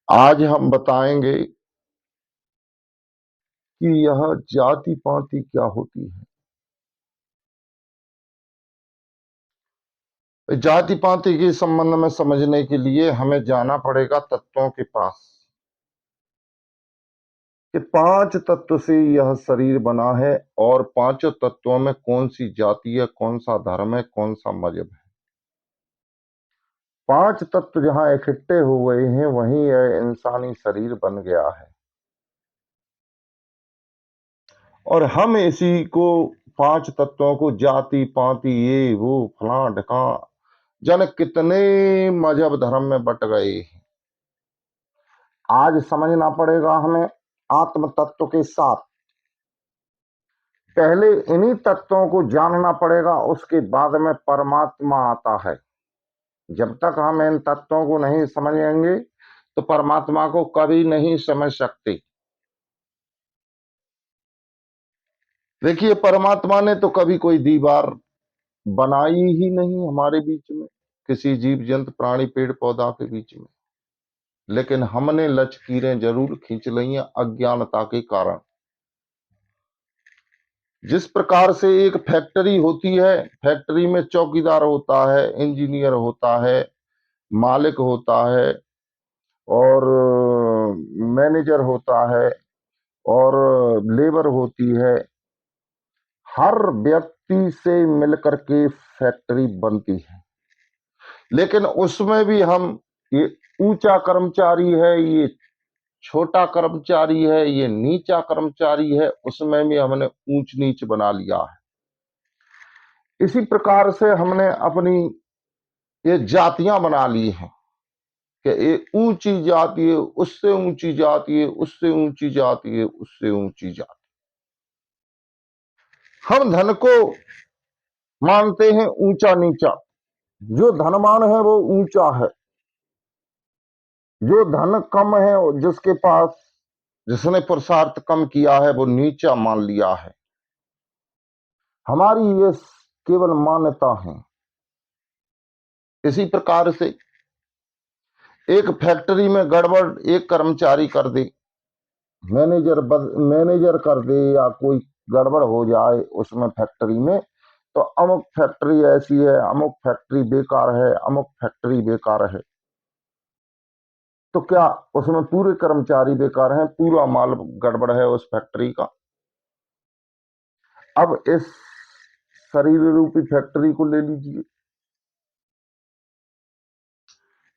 आज हम बताएंगे कि यह जाति पाति क्या होती है। जाति पाति के संबंध में समझने के लिए हमें जाना पड़ेगा तत्वों के पास कि 5 तत्व से यह शरीर बना है और पांचों तत्वों में कौन सी जाति है, कौन सा धर्म है, कौन सा मजहब है। 5 तत्व जहां इकट्ठे हो गए हैं वहीं यह इंसानी शरीर बन गया है और हम इसी को 5 तत्वों को जाति पाति ये वो फलां ढका जन कितने मजहब धर्म में बट गए हैं। आज समझना पड़ेगा हमें आत्म तत्व के साथ। पहले इन्हीं तत्वों को जानना पड़ेगा, उसके बाद में परमात्मा आता है। जब तक हम इन तत्वों को नहीं समझेंगे तो परमात्मा को कभी नहीं समझ सकते। देखिए, परमात्मा ने तो कभी कोई दीवार बनाई ही नहीं हमारे बीच में, किसी जीव जंतु प्राणी पेड़ पौधा के बीच में, लेकिन हमने लकीरें जरूर खींच ली हैं अज्ञानता के कारण। जिस प्रकार से एक फैक्ट्री होती है, फैक्ट्री में चौकीदार होता है, इंजीनियर होता है, मालिक होता है और मैनेजर होता है और लेबर होती है। हर व्यक्ति से मिलकर के फैक्ट्री बनती है, लेकिन उसमें भी हम ये ऊंचा कर्मचारी है, ये छोटा कर्मचारी है, ये नीचा कर्मचारी है, उसमें भी हमने ऊंच नीच बना लिया है। इसी प्रकार से हमने अपनी ये जातियां बना ली हैं कि ये ऊंची जाति है, उससे ऊंची जाति है, उससे ऊंची जाति है, उससे ऊंची जाति। हम धन को मानते हैं ऊंचा नीचा। जो धनवान है वो ऊंचा है, जो धन कम है, जिसके पास जिसने पुरुषार्थ कम किया है वो नीचा मान लिया है। हमारी ये केवल मान्यता है। इसी प्रकार से एक फैक्ट्री में गड़बड़ एक कर्मचारी कर दे, मैनेजर कर दे या कोई गड़बड़ हो जाए उसमें फैक्ट्री में, तो अमुक फैक्ट्री ऐसी है, अमुक फैक्ट्री बेकार है, अमुक फैक्ट्री बेकार है। तो क्या उसमें पूरे कर्मचारी बेकार हैं, पूरा माल गड़बड़ है उस फैक्ट्री का? अब इस शरीर रूपी फैक्ट्री को ले लीजिए,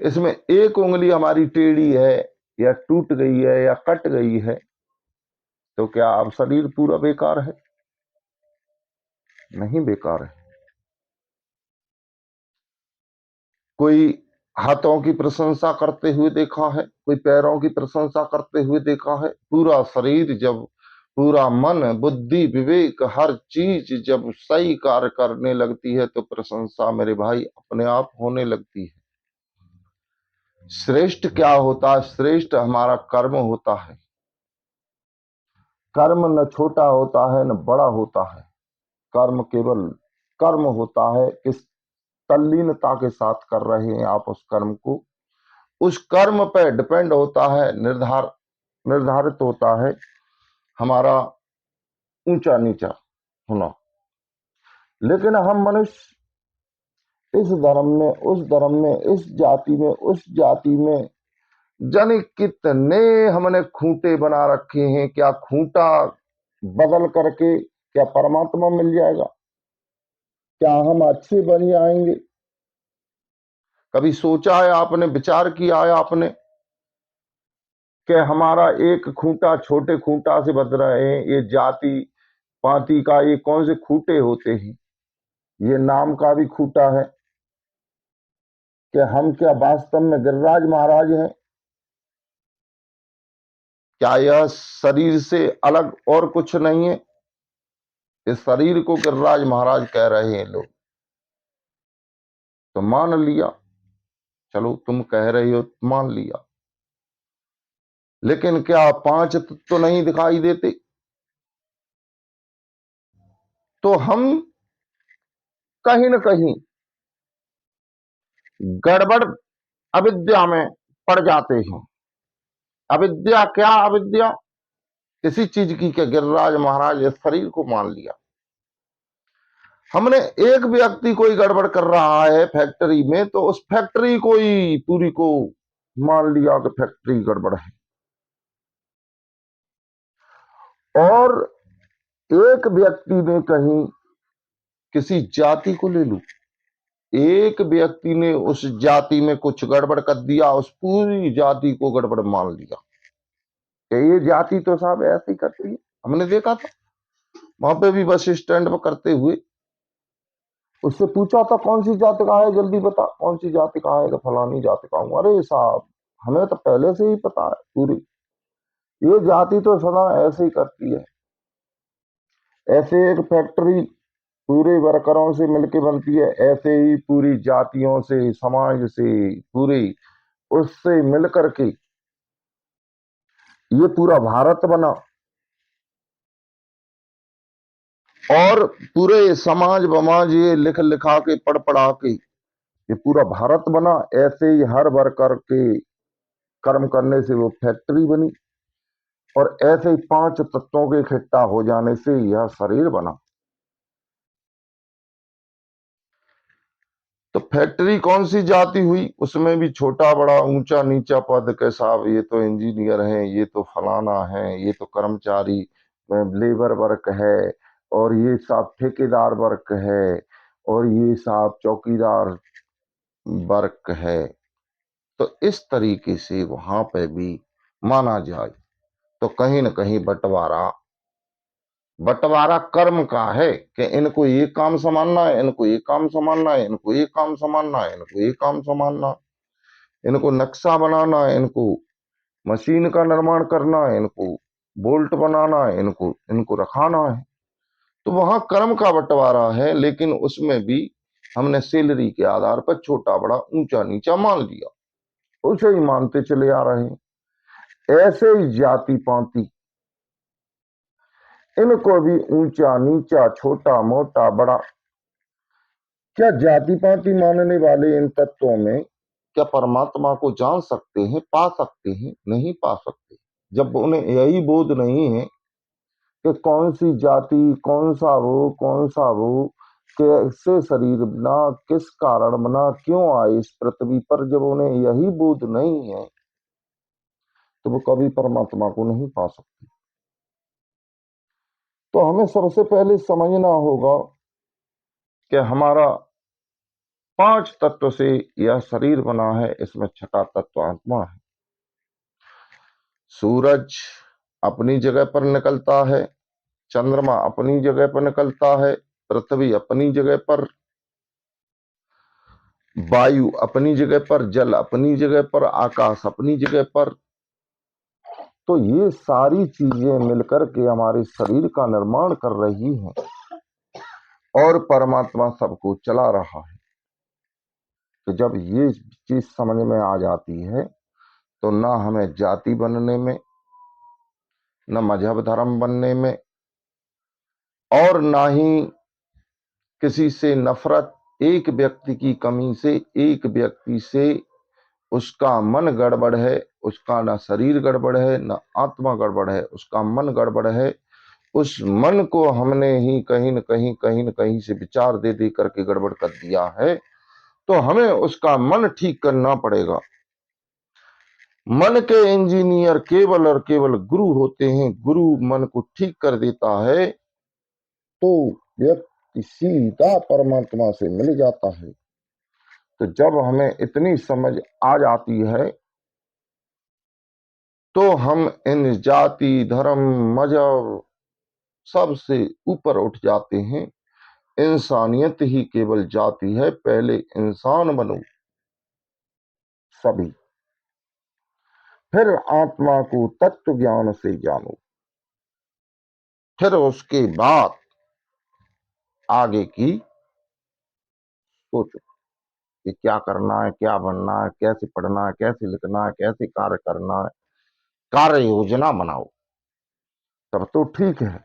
इसमें एक उंगली हमारी टेढ़ी है या टूट गई है या कट गई है, तो क्या अब शरीर पूरा बेकार है? नहीं, बेकार है। कोई हाथों की प्रशंसा करते हुए देखा है, कोई पैरों की प्रशंसा करते हुए देखा है? पूरा शरीर जब, पूरा मन बुद्धि विवेक हर चीज जब सही कार्य करने लगती है तो प्रशंसा मेरे भाई अपने आप होने लगती है। श्रेष्ठ क्या होता है? श्रेष्ठ हमारा कर्म होता है। कर्म न छोटा होता है न बड़ा होता है, कर्म केवल कर्म होता है। किस तल्लीनता के साथ कर रहे हैं आप उस कर्म को, उस कर्म पे डिपेंड होता है, निर्धारित होता है हमारा ऊंचा नीचा होना। लेकिन हम मनुष्य इस धर्म में, उस धर्म में, इस जाति में, उस जाति में जाने कितने हमने खूंटे बना रखे हैं। क्या खूंटा बदल करके क्या परमात्मा मिल जाएगा? क्या हम अच्छे बन जाएंगे? कभी सोचा है आपने, विचार किया है आपने कि हमारा एक खूंटा छोटे खूंटा से बद रहे हैं? ये जाति पाति का ये कौन से खूंटे होते हैं? ये नाम का भी खूंटा है कि हम क्या वास्तव में गिरिराज महाराज हैं? क्या यह शरीर से अलग और कुछ नहीं है? इस शरीर को गिरिराज महाराज कह रहे हैं लोग, तो मान लिया, चलो तुम कह रहे हो मान लिया, लेकिन क्या 5 तत्व तो नहीं दिखाई देते? तो हम कहीं न कहीं गड़बड़ अविद्या में पड़ जाते हैं। अविद्या क्या अविद्या? किसी चीज की क्या? गिरिराज महाराज इस शरीर को मान लिया। हमने एक व्यक्ति कोई गड़बड़ कर रहा है फैक्ट्री में, तो उस फैक्ट्री को ही पूरी को मान लिया कि फैक्ट्री गड़बड़ है। और एक व्यक्ति ने कहीं, किसी जाति को ले लू, एक व्यक्ति ने उस जाति में कुछ गड़बड़ कर दिया, उस पूरी जाति को गड़बड़ मान लिया कि ये जाति तो साहब ऐसे ही करती है। हमने देखा था वहां पे भी बस स्टैंड पर करते हुए, उससे पूछा था कौन सी जाति का है, जल्दी बता कौन सी जाति का है, तो फलानी जाति का हूं। अरे साहब हमें तो पहले से ही पता है पूरी, ये जाति तो सदा ऐसे ही करती है। ऐसे एक फैक्ट्री पूरे वर्करों से मिलके बनती है, ऐसे ही पूरी जातियों से, समाज से, पूरी उससे मिलकर के ये पूरा भारत बना। और पूरे समाज बमाज ये लिख लिखा के पढ़ पढ़ा के ये पूरा भारत बना। ऐसे ही हर वर्कर के कर्म करने से वो फैक्ट्री बनी, और ऐसे ही पांच तत्वों के इकट्ठा हो जाने से यह शरीर बना। तो फैक्ट्री कौन सी जाति हुई? उसमें भी छोटा बड़ा ऊंचा नीचा पद के साहब, ये तो इंजीनियर हैं, ये तो फलाना है, ये तो कर्मचारी लेबर वर्क है, और ये साहब ठेकेदार वर्क है, और ये साहब चौकीदार वर्क है। तो इस तरीके से वहां पे भी माना जाए तो कहीं ना कहीं बंटवारा बंटवारा कर्म का है कि इनको ये काम संभालना है, इनको ये काम संभालना है, इनको ये काम संभालना है, इनको ये काम संभालना है, इनको नक्शा बनाना है, इनको मशीन का निर्माण करना है, इनको बोल्ट बनाना है, इनको इनको रखाना है। तो वहां कर्म का बंटवारा है, लेकिन उसमें भी हमने सैलरी के आधार पर छोटा बड़ा ऊंचा नीचा मान लिया, उसे ही मानते चले आ रहे हैं। ऐसे ही जाति पाति, इनको भी ऊंचा नीचा छोटा मोटा बड़ा। क्या जाति पाति मानने वाले इन तत्वों में क्या परमात्मा को जान सकते हैं, पा सकते हैं? नहीं पा सकते। जब उन्हें यही बोध नहीं है कि कौन सी जाति, कौन सा वो, कौन सा वो, कैसे शरीर बना, किस कारण बना, क्यों आए इस पृथ्वी पर, जब उन्हें यही बोध नहीं है तो वो कभी परमात्मा को नहीं पा सकते। तो हमें सबसे पहले समझना होगा कि हमारा पांच तत्व से यह शरीर बना है, इसमें छठा तत्व आत्मा है। सूरज अपनी जगह पर निकलता है, चंद्रमा अपनी जगह पर निकलता है, पृथ्वी अपनी जगह पर, वायु अपनी जगह पर, जल अपनी जगह पर, आकाश अपनी जगह पर। तो ये सारी चीजें मिलकर के हमारे शरीर का निर्माण कर रही हैं, और परमात्मा सबको चला रहा है। तो जब ये चीज समझ में आ जाती है तो ना हमें जाति बनने में, न मजहब धर्म बनने में, और ना ही किसी से नफरत, एक व्यक्ति की कमी से, एक व्यक्ति से उसका मन गड़बड़ है, उसका ना शरीर गड़बड़ है, ना आत्मा गड़बड़ है, उसका मन गड़बड़ है। उस मन को हमने ही कहीं न कहीं से विचार दे दे करके गड़बड़ कर दिया है, तो हमें उसका मन ठीक करना पड़ेगा। मन के इंजीनियर केवल और केवल गुरु होते हैं। गुरु मन को ठीक कर देता है तो व्यक्ति सीधा परमात्मा से मिल जाता है। तो जब हमें इतनी समझ आ जाती है तो हम इन जाति धर्म मजहब सबसे ऊपर उठ जाते हैं। इंसानियत ही केवल जाति है। पहले इंसान बनो सभी, फिर आत्मा को तत्व ज्ञान से जानो, फिर उसके बाद आगे की सोचो कि क्या करना है, क्या बनना है, कैसे पढ़ना है, कैसे लिखना है, कैसे कार्य करना है। कार्य योजना बनाओ, तब तो ठीक है।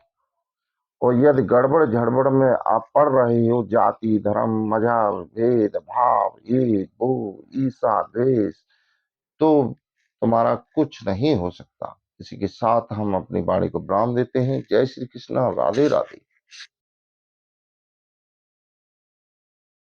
और यदि गड़बड़ झड़बड़ में आप पढ़ रहे हो, जाति धर्म मजहब भेद भाव, ये वो ईर्षा द्वेष, तो तुम्हारा कुछ नहीं हो सकता। इसी के साथ हम अपनी वाणी को विराम देते हैं। जय श्री कृष्ण, राधे राधे।